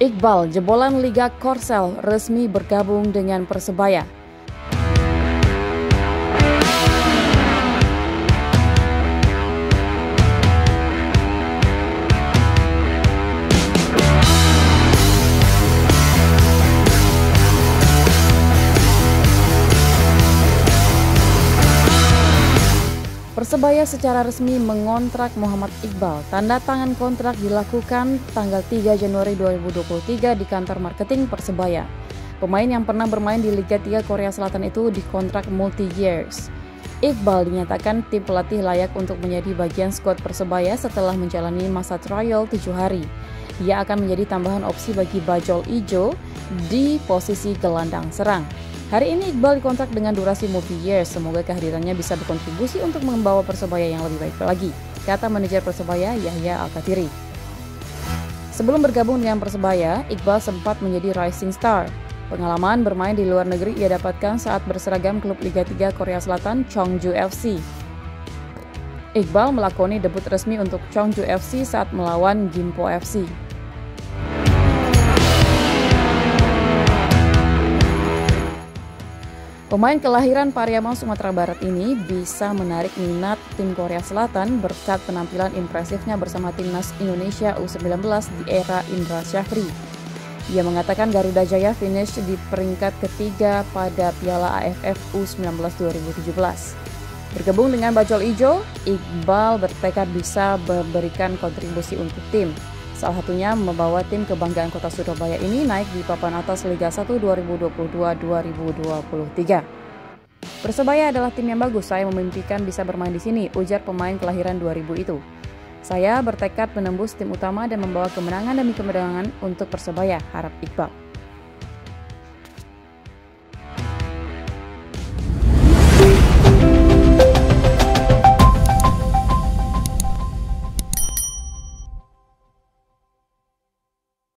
Iqbal, jebolan Liga Korsel, resmi bergabung dengan Persebaya. Persebaya secara resmi mengontrak Muhammad Iqbal. Tanda tangan kontrak dilakukan tanggal 3 Januari 2023 di kantor marketing Persebaya. Pemain yang pernah bermain di Liga 3 Korea Selatan itu dikontrak multi-years. Iqbal dinyatakan tim pelatih layak untuk menjadi bagian skuad Persebaya setelah menjalani masa trial 7 hari. Dia akan menjadi tambahan opsi bagi Bajul Ijo di posisi gelandang serang. Hari ini Iqbal dikontrak dengan durasi multi-years. Semoga kehadirannya bisa berkontribusi untuk membawa Persebaya yang lebih baik lagi, kata manajer Persebaya Yahya Al-Kathiri. Sebelum bergabung dengan Persebaya, Iqbal sempat menjadi rising star. Pengalaman bermain di luar negeri ia dapatkan saat berseragam klub Liga 3 Korea Selatan Cheongju FC. Iqbal melakoni debut resmi untuk Cheongju FC saat melawan Gimpo FC. Pemain kelahiran Pariaman, Sumatera Barat ini bisa menarik minat tim Korea Selatan berkat penampilan impresifnya bersama timnas Indonesia U19 di era Indra Syafri. Dia mengatakan Garuda Jaya finish di peringkat ketiga pada Piala AFF U19 2017. Bergabung dengan Bajul Ijo, Iqbal bertekad bisa memberikan kontribusi untuk tim. Salah satunya membawa tim kebanggaan kota Surabaya ini naik di papan atas Liga 1 2022-2023. Persebaya adalah tim yang bagus, saya memimpikan bisa bermain di sini, ujar pemain kelahiran 2000 itu. Saya bertekad menembus tim utama dan membawa kemenangan demi kemenangan untuk Persebaya, harap Iqbal.